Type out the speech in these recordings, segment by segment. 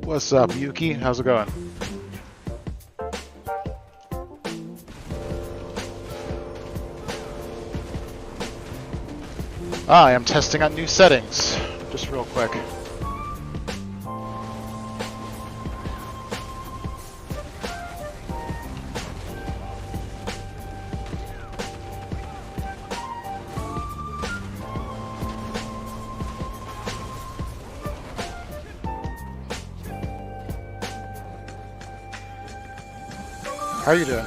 What's up, Yuki? How's it going? I am testing out new settings, just real quick. How are you doing?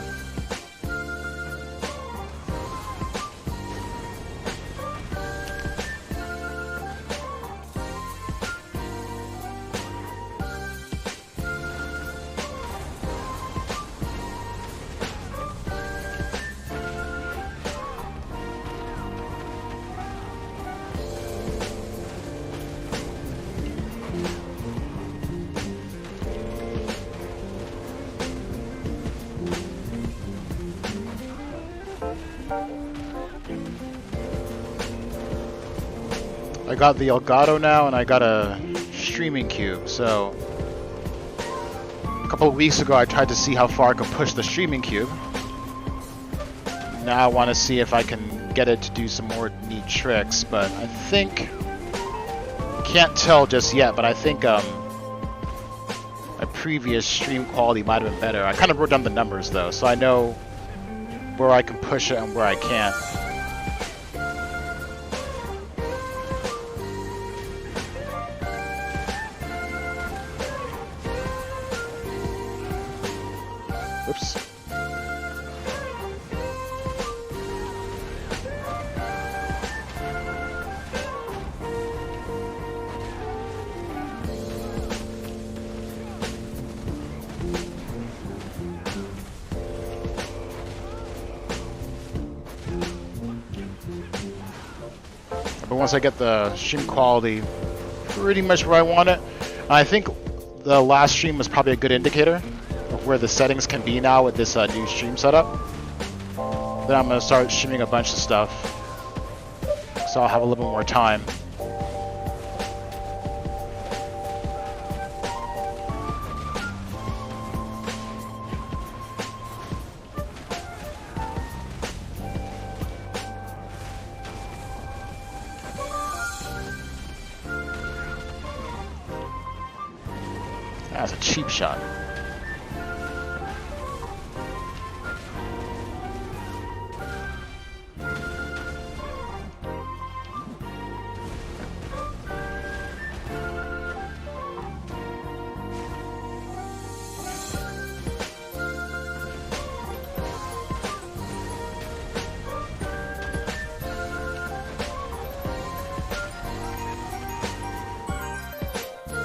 I got the Elgato now, and I got a streaming cube, so a couple of weeks ago I tried to see how far I could push the streaming cube. Now I want to see if I can get it to do some more neat tricks, but I think, can't tell just yet, but I think my previous stream quality might have been better. I kind of wrote down the numbers though, so I know where I can push it and where I can't. Oops. But once I get the stream quality pretty much where I want it, I think the last stream was probably a good indicator of where the settings can be now with this new stream setup. Then I'm going to start streaming a bunch of stuff, so I'll have a little bit more time. That's a cheap shot.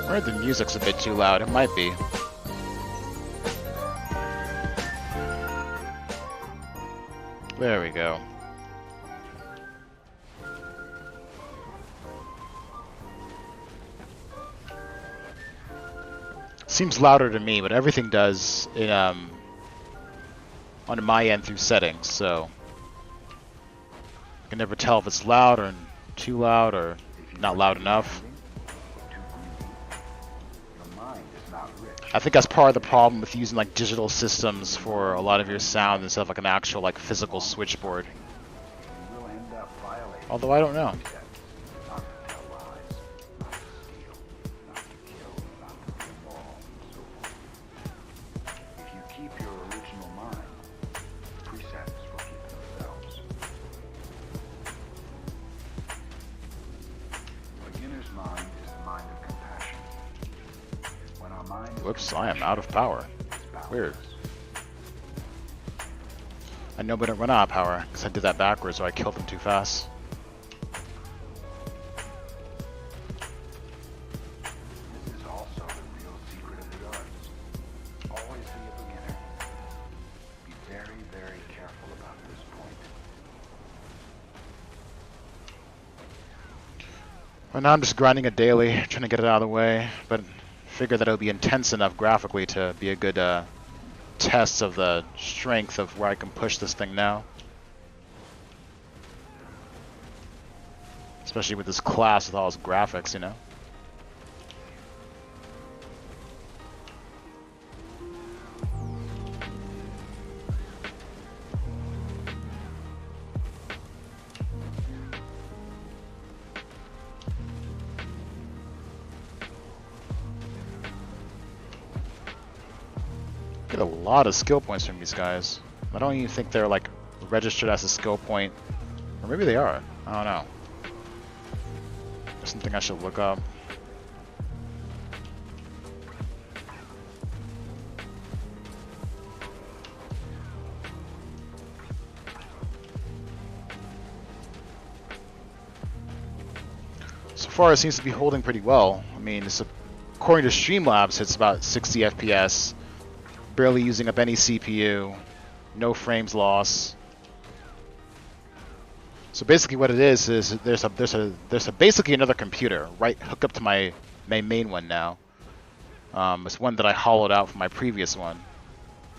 I heard the music's a bit too loud. It might be. There we go. Seems louder to me, but everything does in, on my end through settings, so I can never tell if it's loud or too loud or not loud enough. I think that's part of the problem with using like digital systems for a lot of your sound instead of like an actual like physical switchboard. Although I don't know. Whoops, I am out of power. Weird. I know we didn't run out of power, because I did that backwards, so I killed them too fast. This is also the real secret of the arts. Always be a beginner. Be very, very careful about this point. Well, now I'm just grinding it daily, trying to get it out of the way, but figure that it'll be intense enough graphically to be a good test of the strength of where I can push this thing now. Especially with this class with all its graphics, you know? Get a lot of skill points from these guys. I don't even think they're like registered as a skill point. Or maybe they are. I don't know. There's something I should look up. So far it seems to be holding pretty well. I mean, according to Streamlabs, it's about 60 FPS, barely using up any CPU, no frames loss. So basically what it is there's basically another computer right hooked up to my main one now. It's one that I hollowed out from my previous one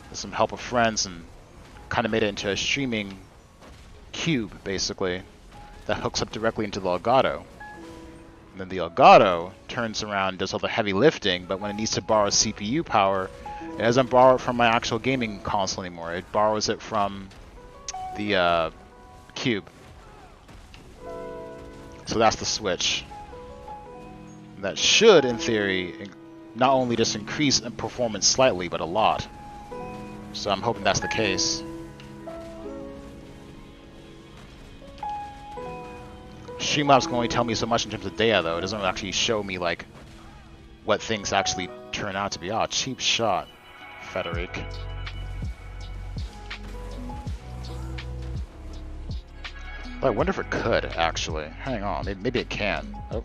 with some help of friends and kind of made it into a streaming cube basically that hooks up directly into the Elgato. And then the Elgato turns around and does all the heavy lifting, but when it needs to borrow CPU power, it doesn't borrow it from my actual gaming console anymore. It borrows it from the cube. So that's the switch. That should, in theory, not only just increase in performance slightly, but a lot. So I'm hoping that's the case. Streamlabs can only tell me so much in terms of data, though. It doesn't actually show me, like, what things actually turn out to be. Ah, cheap shot, Frederic. But I wonder if it could, actually. Hang on, maybe it can. Oh.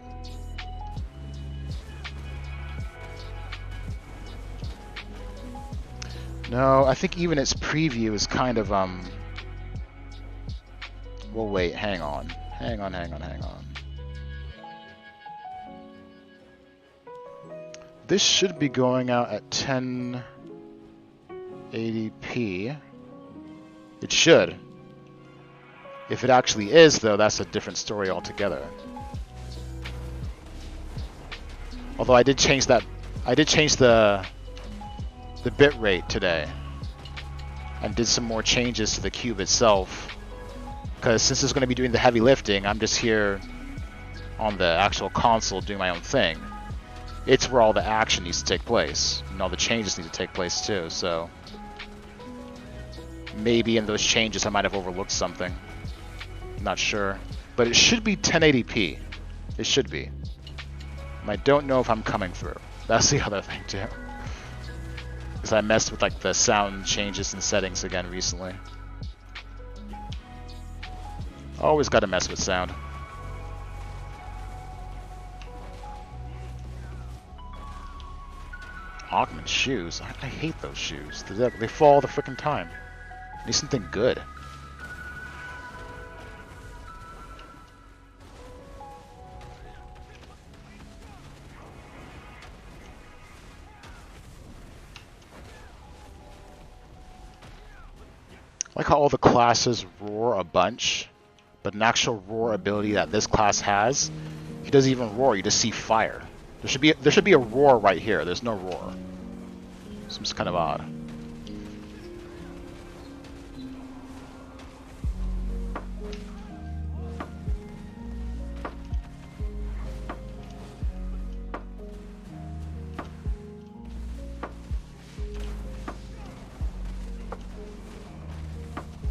No, I think even its preview is kind of, well, wait, hang on. Hang on. This should be going out at 1080p. It should. If it actually is, though, that's a different story altogether. Although I did change the bit rate today and did some more changes to the cube itself. Because since it's going to be doing the heavy lifting, I'm just here on the actual console doing my own thing. It's where all the action needs to take place, and all the changes need to take place too, so... maybe in those changes I might have overlooked something. Not sure. But it should be 1080p. It should be. And I don't know if I'm coming through. That's the other thing too. Because I messed with like the sound changes and settings again recently. Always gotta mess with sound. Augment shoes? I hate those shoes. They fall all the frickin' time. I need something good. I like how all the classes roar a bunch, but an actual roar ability that this class has, he doesn't even roar, you just see fire. There should be a roar right here. There's no roar. Seems kind of odd.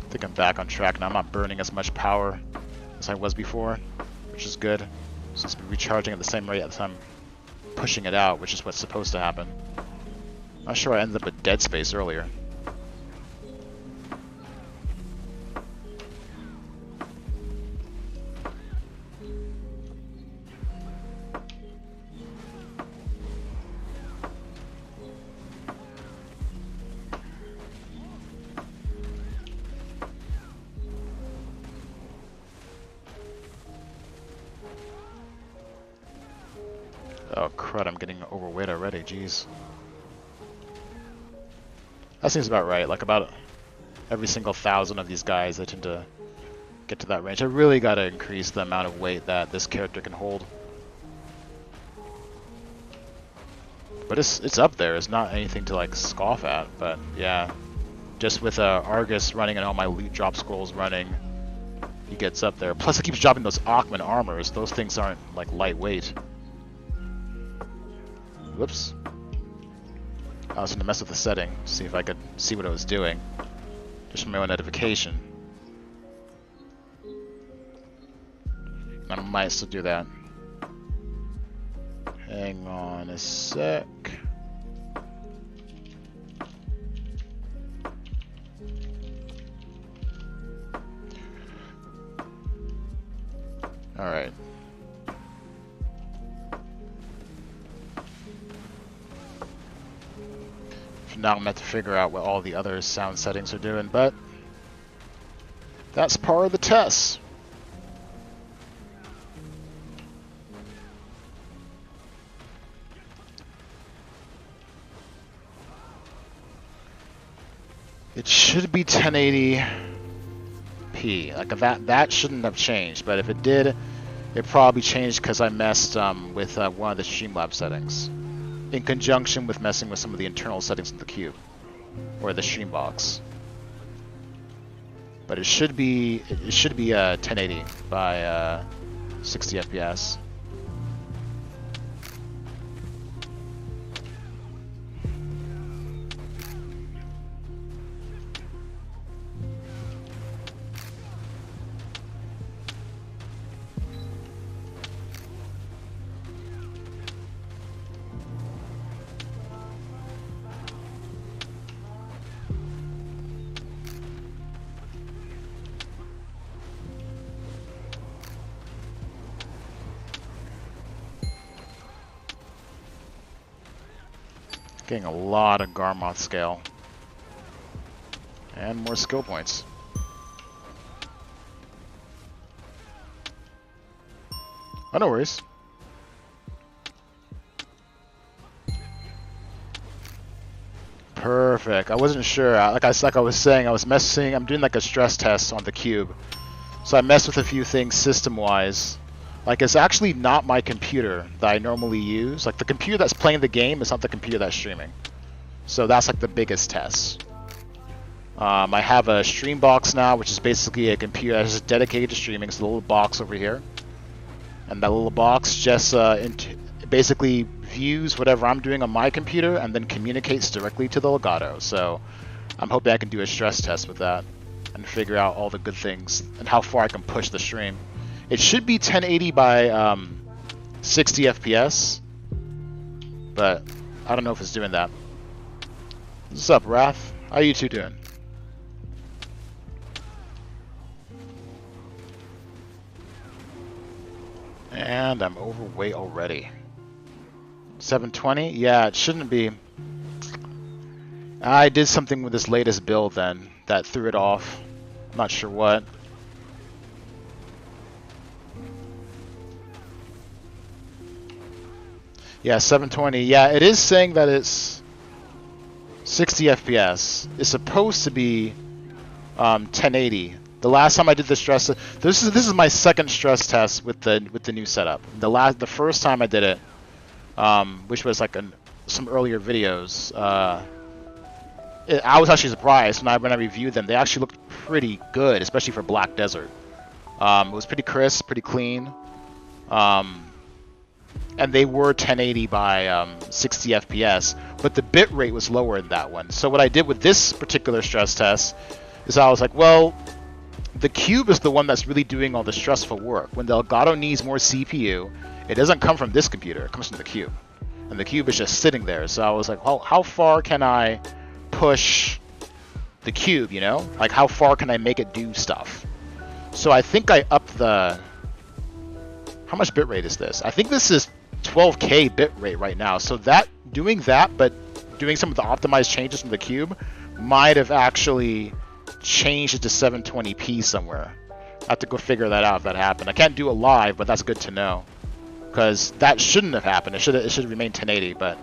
I think I'm back on track now. I'm not burning as much power as I was before, which is good. Since I'm recharging at the same rate as I'm pushing it out, which is what's supposed to happen. Not sure I ended up with dead space earlier. Oh crud, I'm getting overweight already, jeez. That seems about right, like about every single 1,000 of these guys, they tend to get to that range. I really gotta increase the amount of weight that this character can hold. But it's up there, it's not anything to like scoff at, but yeah. Just with Argus running and all my loot drop scrolls running, he gets up there. Plus it keeps dropping those Ackman armors, those things aren't like lightweight. Whoops. I was gonna mess with the setting, see if I could see what it was doing, just from my own notification. I might still do that. Hang on a sec. All right. Now I'm gonna have to figure out what all the other sound settings are doing, but that's part of the test. It should be 1080p. Like that shouldn't have changed, but if it did, it probably changed because I messed with one of the Streamlabs settings, in conjunction with messing with some of the internal settings of the cube or the stream box. But it should be 1080 by 60 FPS. Getting a lot of Marmot scale. And more skill points. Oh, no worries. Perfect. I wasn't sure. Like I was saying, I'm doing like a stress test on the cube. So I messed with a few things system-wise. Like, it's actually not my computer that I normally use. Like, the computer that's playing the game is not the computer that's streaming. So that's like the biggest test. I have a stream box now, which is basically a computer that's just dedicated to streaming. It's a little box over here. And that little box just basically views whatever I'm doing on my computer and then communicates directly to the Elgato. So I'm hoping I can do a stress test with that and figure out all the good things and how far I can push the stream. It should be 1080 by 60 FPS, but I don't know if it's doing that. What's up, Wrath? How you two doing? And I'm overweight already. 720? Yeah, it shouldn't be. I did something with this latest build then that threw it off. I'm not sure what. Yeah, 720. Yeah, it is saying that it's 60 FPS. It's supposed to be 1080. The last time I did the stress, this is my second stress test with the new setup. The first time I did it, which was like some earlier videos, I was actually surprised when I reviewed them. They actually looked pretty good, especially for Black Desert. It was pretty crisp, pretty clean. And they were 1080 by 60 FPS, but the bit rate was lower in that one. So what I did with this particular stress test is I was like, well, the cube is the one that's really doing all the stressful work. When the Elgato needs more CPU, it doesn't come from this computer, it comes from the cube. And the cube is just sitting there. So I was like, well, how far can I push the cube, you know? Like, how far can I make it do stuff? So I think I upped the... How much bitrate is this? I think this is 12K bitrate right now. So doing that, but doing some of the optimized changes from the cube might have actually changed it to 720p somewhere. I have to go figure that out if that happened. I can't do it live, but that's good to know. Because that shouldn't have happened. It should remain 1080, but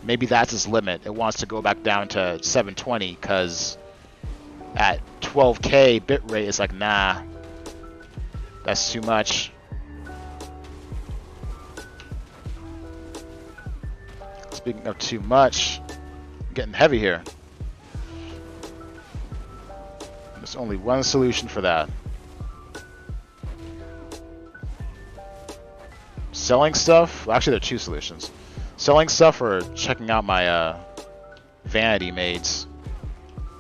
maybe that's its limit. It wants to go back down to 720 because at 12K bitrate, it's like, nah, that's too much. Speaking of too much, I'm getting heavy here. There's only one solution for that. Selling stuff? Well, actually, there are two solutions. Selling stuff or checking out my vanity maids.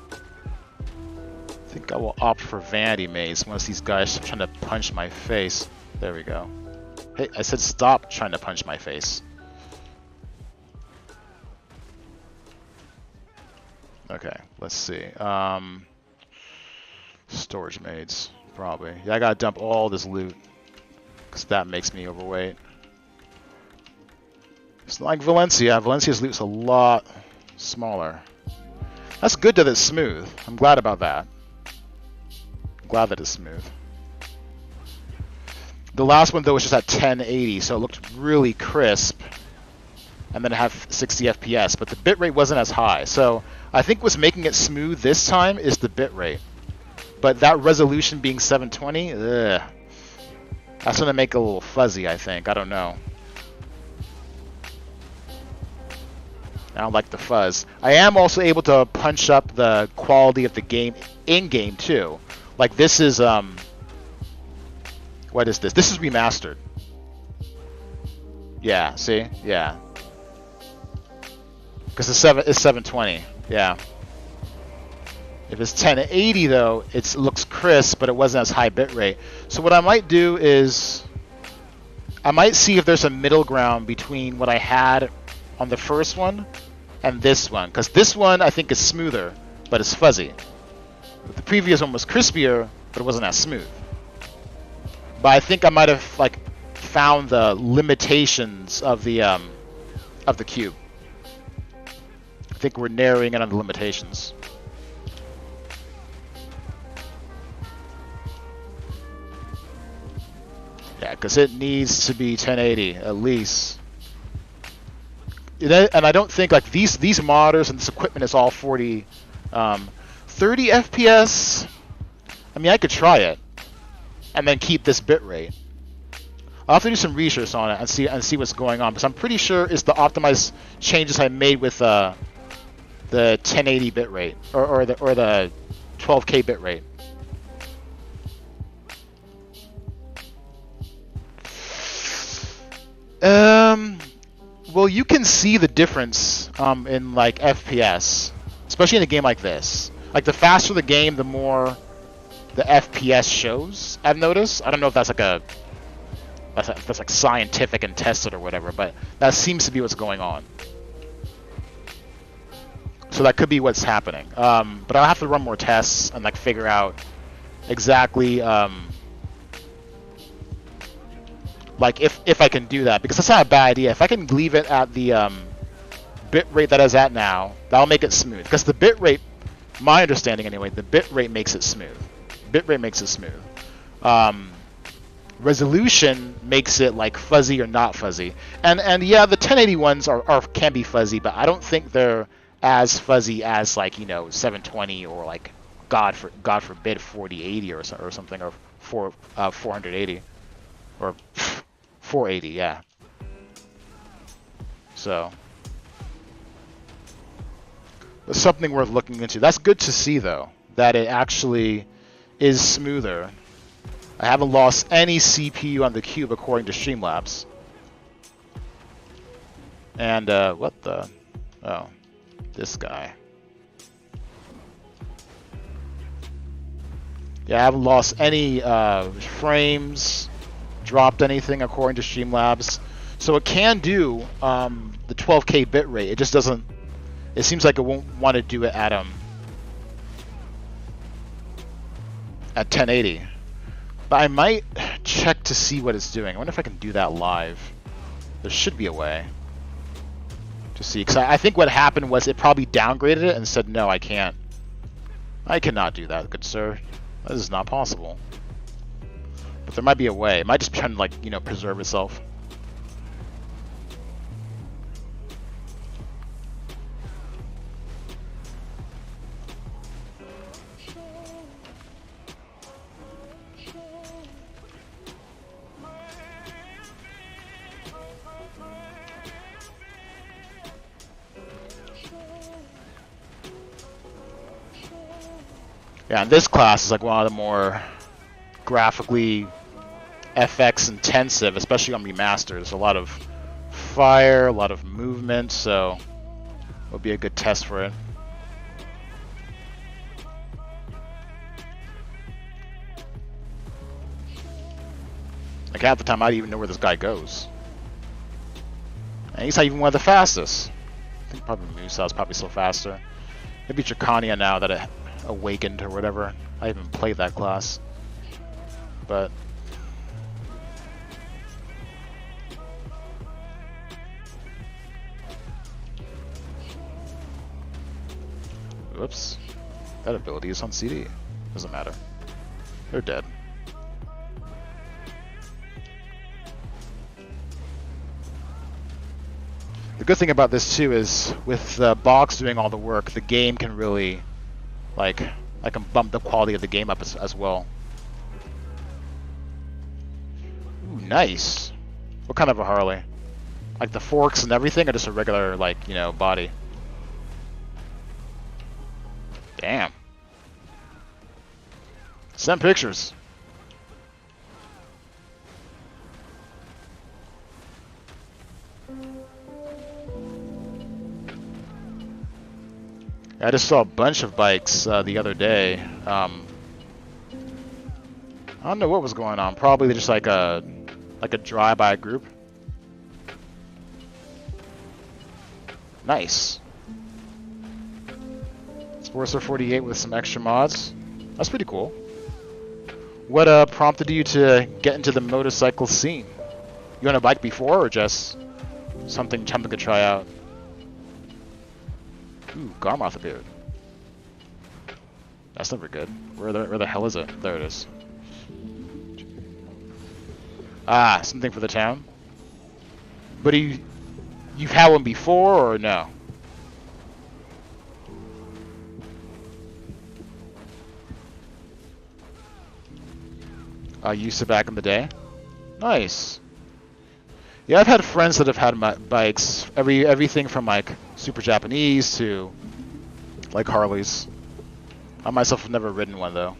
I think I will opt for vanity maids once these guys are trying to punch my face. There we go. Hey, I said stop trying to punch my face. Okay, let's see. Storage maids, probably. Yeah, I gotta dump all this loot, because that makes me overweight. It's like Valencia. Valencia's loot's a lot smaller. That's good that it's smooth. I'm glad about that. I'm glad that it's smooth. The last one, though, was just at 1080, so it looked really crisp. And then it had 60 FPS, but the bitrate wasn't as high. So I think what's making it smooth this time is the bitrate. But that resolution being 720, ugh, that's going to make it a little fuzzy, I think. I don't know. I don't like the fuzz. I am also able to punch up the quality of the game in-game, too. Like, this is, what is this? This is remastered. Yeah, see? Yeah. Because it's 720. Yeah. If it's 1080 though, it looks crisp, but it wasn't as high bitrate. So what I might do is, I might see if there's a middle ground between what I had on the first one and this one. Because this one I think is smoother, but it's fuzzy. The previous one was crispier, but it wasn't as smooth. But I think I might have like found the limitations of the cube. I think we're narrowing in on the limitations. Yeah, because it needs to be 1080 at least. And I don't think like these modders and this equipment is all 30 FPS. I mean, I could try it and then keep this bitrate. I'll have to do some research on it and see what's going on, because I'm pretty sure it's the optimized changes I made with the 1080 bitrate or the 12K bitrate. Well, you can see the difference in like FPS, especially in a game like this. Like the faster the game, the more the FPS shows. I've noticed. I don't know if that's like that's like scientific and tested or whatever, but that seems to be what's going on. So that could be what's happening. But I'll have to run more tests and like figure out exactly like if I can do that, because that's not a bad idea. If I can leave it at the bit rate that it's at now, that'll make it smooth. Because the bit rate, my understanding anyway, the bit rate makes it smooth. Bit rate makes it smooth. Resolution makes it like fuzzy or not fuzzy. And yeah, the 1080 ones can be fuzzy, but I don't think they're as fuzzy as like, you know, 720 or like God forbid 4080 or something, or 480 or 480, yeah. So it's something worth looking into. That's good to see though, that it actually is smoother. I haven't lost any CPU on the cube according to Streamlabs. And what the? Oh, this guy. Yeah, I haven't lost any frames, dropped anything according to Streamlabs. So it can do the 12K bitrate. It just doesn't. It seems like it won't want to do it at 1080. But I might check to see what it's doing. I wonder if I can do that live. There should be a way to see. Because I think what happened was it probably downgraded it and said, no, I can't. I cannot do that, good sir. This is not possible. But there might be a way. It might just be trying to, like, you know, preserve itself. Yeah, and this class is like one of the more graphically FX intensive, especially on remasters. A lot of fire, a lot of movement, so it'll be a good test for it. Like half the time I don't even know where this guy goes. And he's not even one of the fastest. I think probably Musau's probably still faster. Maybe Dracania now that it awakened or whatever. I haven't played that class. But whoops. That ability is on CD. Doesn't matter. They're dead. The good thing about this too is with the box doing all the work, the game can really, like, I can bump the quality of the game up as well. Ooh, nice. What kind of a Harley? Like the forks and everything, or just a regular, like, you know, body? Damn. Send pictures. I just saw a bunch of bikes the other day. I don't know what was going on. Probably just like a drive-by group. Nice. Sportster 48 with some extra mods. That's pretty cool. What prompted you to get into the motorcycle scene? You on a bike before, or just something to try out? Ooh, Marmot appeared. That's never good. Where the hell is it? There it is. Ah, something for the town. But you've had one before, or no? I used it back in the day. Nice. Yeah, I've had friends that have had my bikes. Everything from like Super Japanese to like Harleys. I myself have never ridden one though.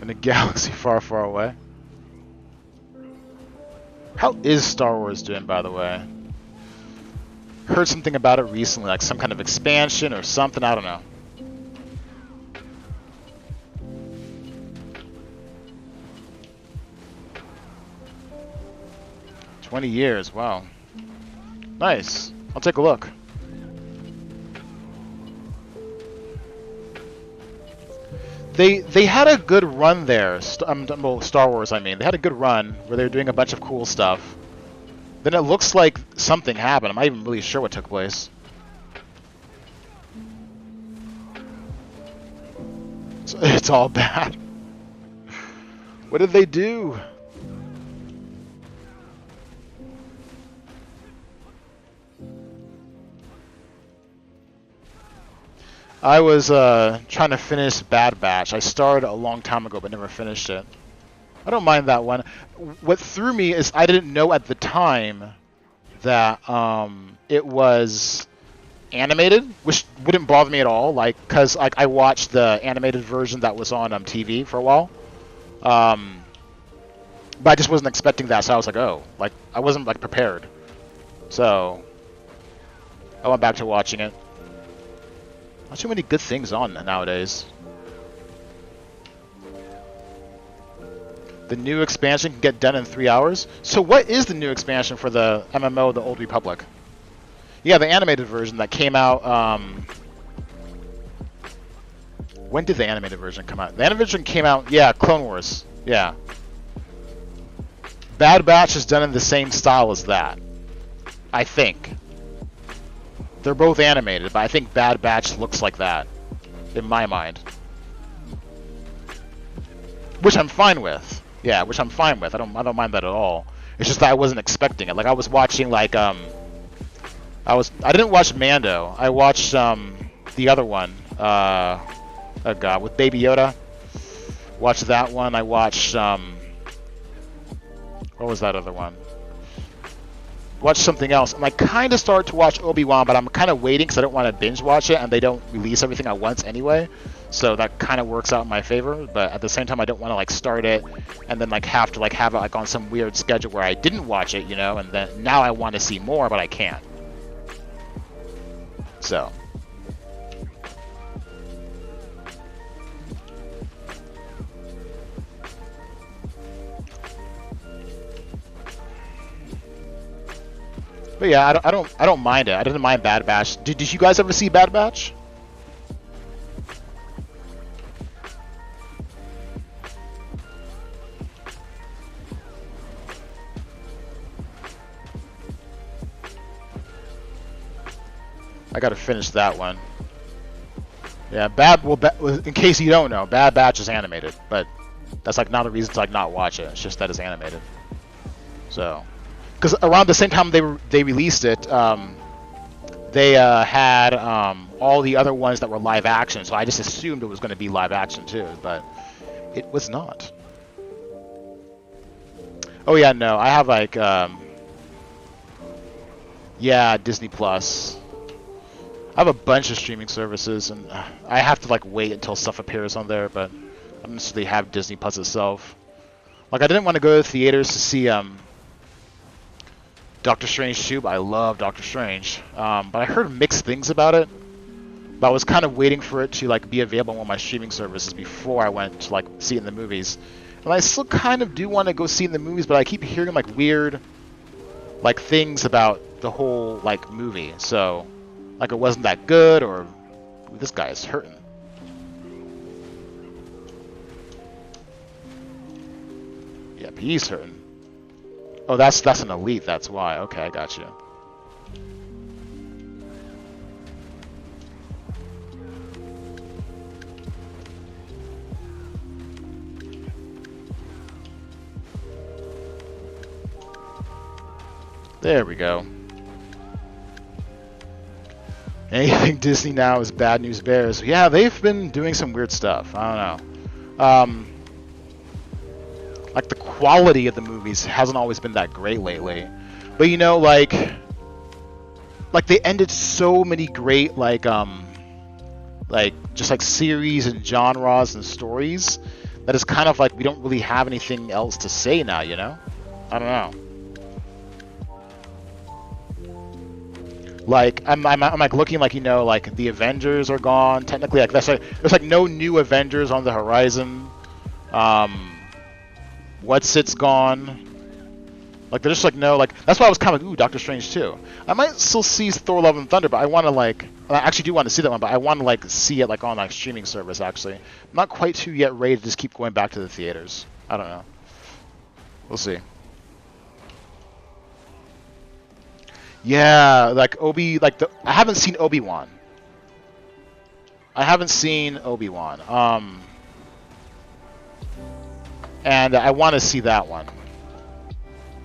In a galaxy far, far away. How is Star Wars doing, by the way? Heard something about it recently, like some kind of expansion or something, I don't know. "20 years, wow. Nice. I'll take a look. They had a good run there. Well, Star Wars, I mean. They had a good run where they were doing a bunch of cool stuff. Then it looks like something happened. I'm not even really sure what took place. It's all bad. What did they do? I was trying to finish Bad Batch. I started a long time ago but never finished it. I don't mind that one. What threw me is I didn't know at the time that it was animated, which wouldn't bother me at all. Like, cause like I watched the animated version that was on TV for a while, but I just wasn't expecting that. So I was like, oh, like I wasn't like prepared. So I went back to watching it. Not too many good things on nowadays. The new expansion can get done in 3 hours. So what is the new expansion for the MMO, The Old Republic? Yeah, the animated version that came out. When did the animated version come out? The animated version came out, yeah, Clone Wars. Yeah. Bad Batch is done in the same style as that, I think. They're both animated, but I think Bad Batch looks like that, in my mind. Which I'm fine with. Yeah, which I'm fine with. I don't mind that at all. It's just that I wasn't expecting it. Like I was watching like I didn't watch Mando. I watched the other one. Oh god, with Baby Yoda. Watched that one. I watched what was that other one? Watch something else. And I kind of started to watch Obi-Wan, but I'm kind of waiting because I don't want to binge watch it, and they don't release everything at once anyway. So that kind of works out in my favor. But at the same time, I don't want to like start it and then like have to like have it like on some weird schedule where I didn't watch it, you know, and then now I want to see more, but I can't. So But yeah, I don't mind it. I didn't mind Bad Batch. Did you guys ever see Bad Batch? I gotta finish that one. Yeah, in case you don't know, Bad Batch is animated, but that's like not a reason to like not watch it. It's just that it's animated. So, because around the same time they released it, they had all the other ones that were live action. So I just assumed it was going to be live action too, but it was not. Oh yeah, no, I have like yeah, Disney Plus. I have a bunch of streaming services, and I have to like wait until stuff appears on there. But I don't necessarily have Disney Plus itself. Like I didn't want to go to theaters to see Doctor Strange 2, but I love Doctor Strange. But I heard mixed things about it. But I was kind of waiting for it to like be available on one of my streaming services before I went to like see it in the movies. And I still kind of do want to go see it in the movies, but I keep hearing like weird like things about the whole like movie. So like it wasn't that good, or ooh, this guy is hurting. Yep, he's hurting. Oh, that's an elite. That's why. Okay, I got you. There we go. Anything Disney now is bad news bears. Yeah, they've been doing some weird stuff. I don't know. Like the quality of the movies hasn't always been that great lately. But you know, like they ended so many great like just like series and genres and stories that it's kind of like we don't really have anything else to say now, you know? I don't know. Like I'm like looking like, you know, like the Avengers are gone technically. Like that's like there's like no new Avengers on the horizon. What's it's gone. Like there's just like no like that's why I was kind of like, ooh, Doctor Strange 2. I might still see Thor: Love and Thunder, but I want to like I actually do want to see that one, but I want to like see it like on like streaming service actually. I'm not quite too yet ready to just keep going back to the theaters. I don't know. We'll see. Yeah, like I haven't seen Obi-Wan. And I want to see that one.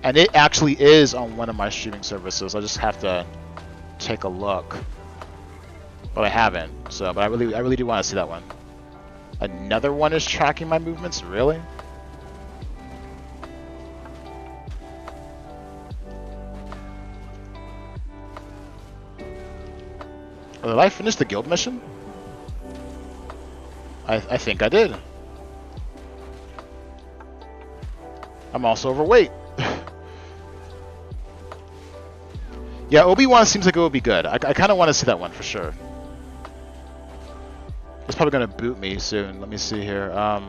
And it actually is on one of my streaming services. I just have to take a look. But I haven't. So, but I really do want to see that one. Another one is tracking my movements, really? Oh, did I finish the guild mission? I think I did. I'm also overweight. Yeah, Obi-Wan seems like it would be good. I kind of want to see that one for sure. It's probably going to boot me soon. Let me see here. No,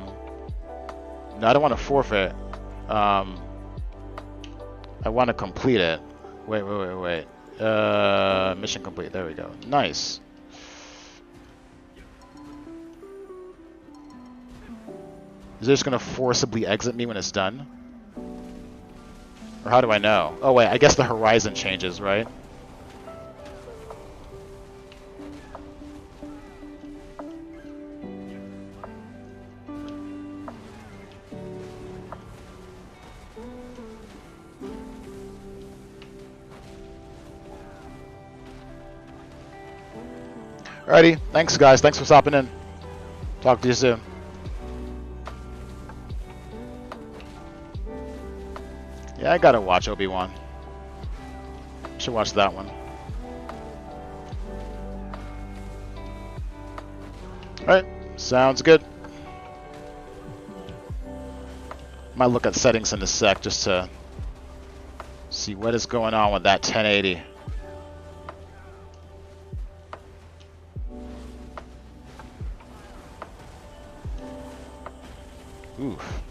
I don't want to forfeit. I want to complete it. Wait. Mission complete. There we go. Nice. Is it just going to forcibly exit me when it's done? Or how do I know? Oh wait, I guess the horizon changes, right? Alrighty, thanks guys, thanks for stopping in. Talk to you soon. Yeah, I gotta watch Obi-Wan. Should watch that one. Alright, sounds good. Might look at settings in a sec just to see what is going on with that 1080. Oof.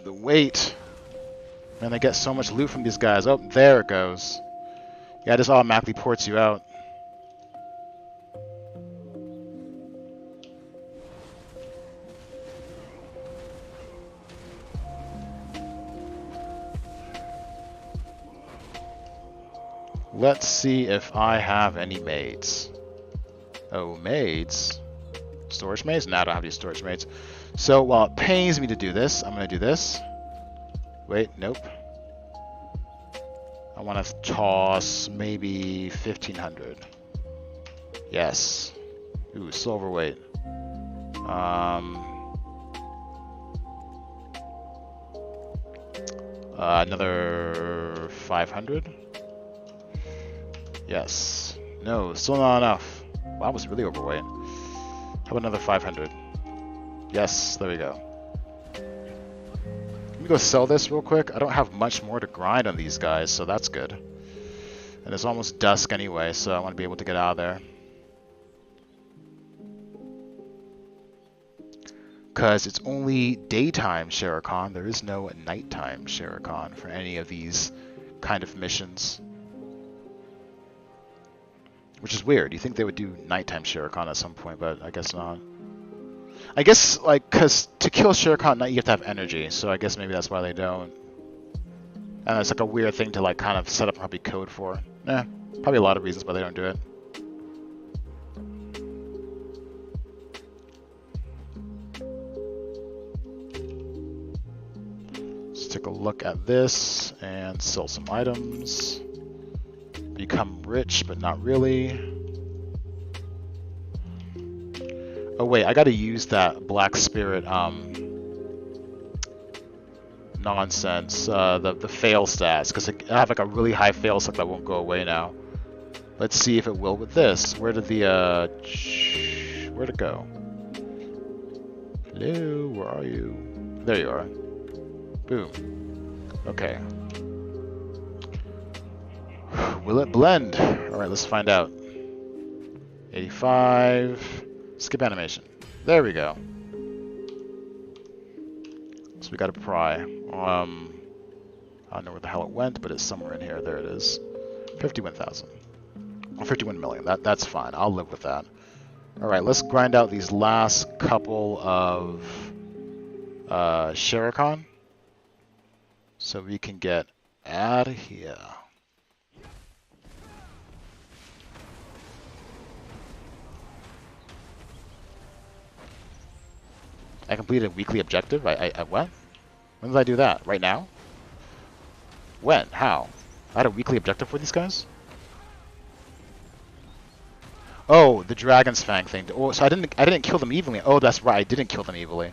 the weight. Man, they get so much loot from these guys. Oh, there it goes. Yeah, it just automatically ports you out. Let's see if I have any maids. Oh, maids? Storage maids? No, I don't have any storage maids. So while it pains me to do this, I'm going to do this. Wait, nope. I want to toss maybe 1,500. Yes. Ooh, silverweight. Another 500. Yes. No, still not enough. Wow, I was really overweight. How about another 500? Yes, there we go. Let me go sell this real quick. I don't have much more to grind on these guys, so that's good. And it's almost dusk anyway, so I want to be able to get out of there. Because it's only daytime Sherikan. There is no nighttime Sherikan for any of these kind of missions. Which is weird. You think they would do nighttime Sherikan at some point, but I guess not. I guess, like, because to kill Sherikan at night, you have to have energy, so I guess maybe that's why they don't. And it's like a weird thing to, like, kind of set up and probably code for. Probably a lot of reasons why they don't do it. Let's take a look at this and sell some items. Become rich, but not really. Oh wait, I gotta use that Black Spirit nonsense, the fail stats, because I have like a really high fail stat that won't go away now. Let's see if it will with this. Where did the where'd it go? Hello, where are you? There you are. Boom. Okay. Will it blend? Alright, let's find out. 85. Skip animation. There we go. So we got to pry. I don't know where the hell it went, but it's somewhere in here. There it is. 51,000. Or 51 million. That's fine. I'll live with that. Alright, let's grind out these last couple of Sherikan. So we can get out of here. I completed a weekly objective? I what? When did I do that? Right now? When? How? I had a weekly objective for these guys? Oh, the Dragon's Fang thing. Oh, so I didn't kill them evenly. Oh, that's right. I didn't kill them evenly.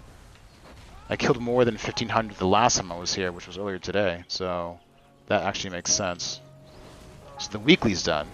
I killed more than 1,500 the last time I was here, which was earlier today. So that actually makes sense. So the weekly's done.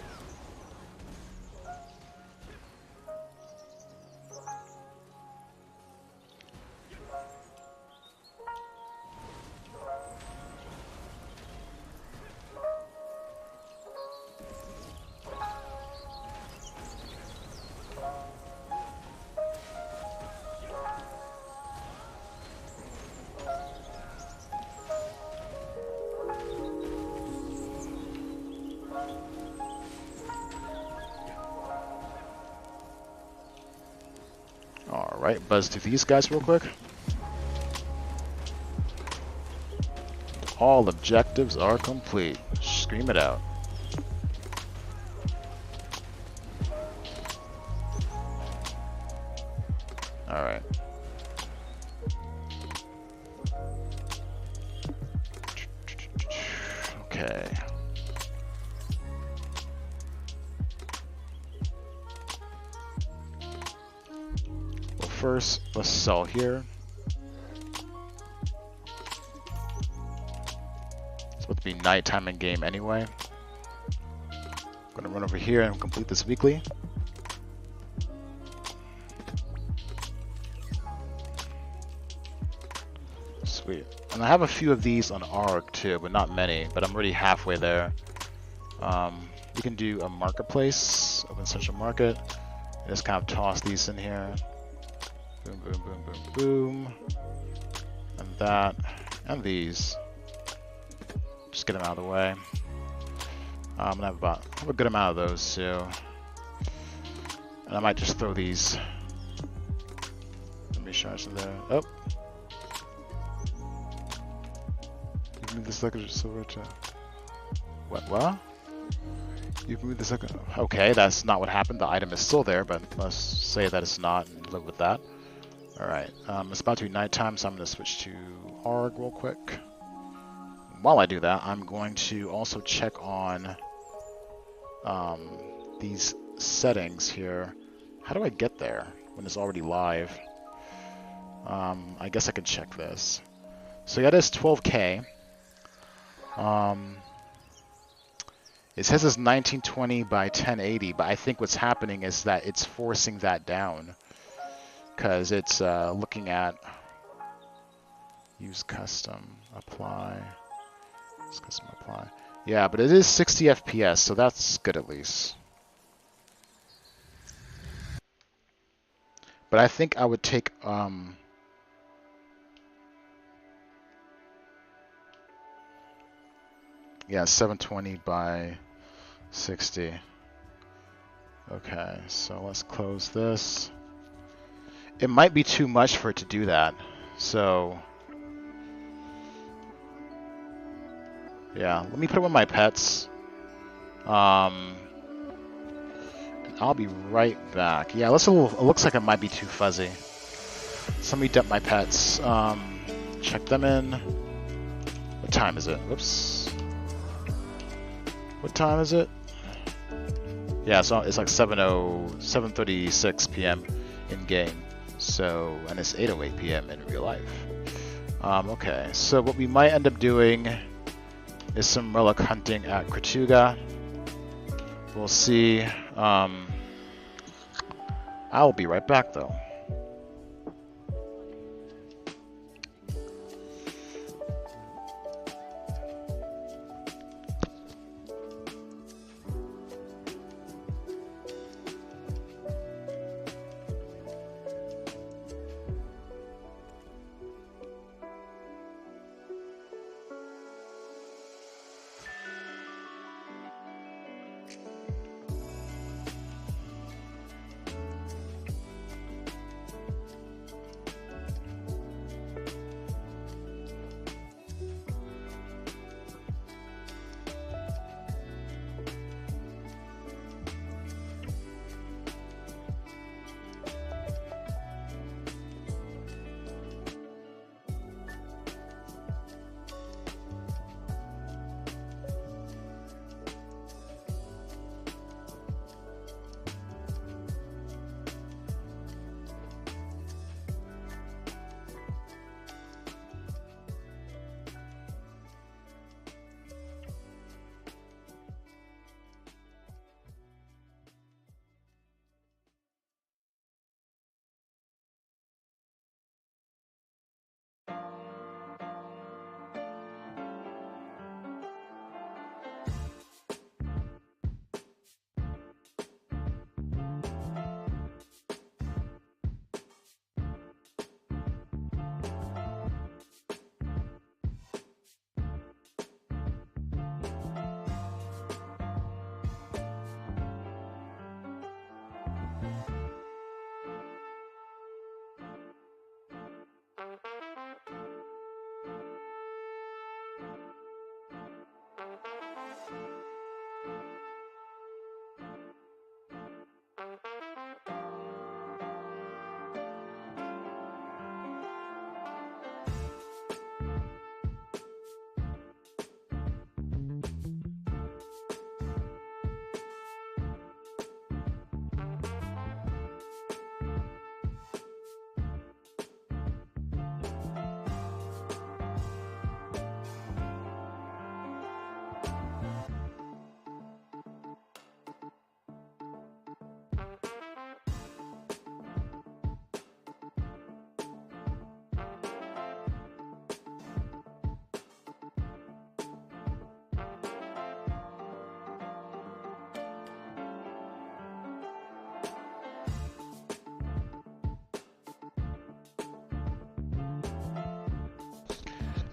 Alright, buzz to these guys real quick. All objectives are complete. Scream it out. Alright. Okay. First, let's sell here. It's about to be nighttime in game anyway. I'm gonna run over here and complete this weekly. Sweet. And I have a few of these on ARG too, but not many, but I'm already halfway there. We can do a marketplace, open central market, and just kind of toss these in here. Boom, boom, boom, boom, boom. And that. And these. Just get them out of the way. I'm gonna have a good amount of those too. And I might just throw these. Let me charge them there. Oh. You move this liquor silver to. What? You've moved this liquor. Okay, that's not what happened. The item is still there, but let's say that it's not and live with that. Alright, it's about to be nighttime, so I'm going to switch to ARG real quick. While I do that, I'm going to also check on these settings here. How do I get there when it's already live? I guess I could check this. So yeah, it is 12K. It says it's 1920 by 1080, but I think what's happening is that it's forcing that down. Because it's looking at use custom, apply, use custom, apply. Yeah, but it is 60 FPS, so that's good at least. But I think I would take yeah, 720 by 60. Okay, so let's close this. It might be too much for it to do that. So yeah, let me put it with my pets. And I'll be right back. Yeah, it looks like it might be too fuzzy. So let me dump my pets. Check them in. What time is it? Whoops. What time is it? Yeah, so it's like 7:36 p.m. in game. So, and it's 8:08 p.m. in real life. Okay, so what we might end up doing is some relic hunting at Kratuga. We'll see. I'll be right back though.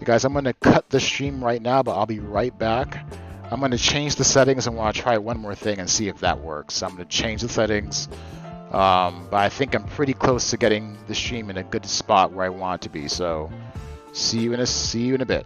guys, I'm going to cut the stream right now, but I'll be right back. I'm going to change the settings and want to try one more thing and see if that works. So I'm going to change the settings, but I think I'm pretty close to getting the stream in a good spot where I want it to be. So see you in a bit.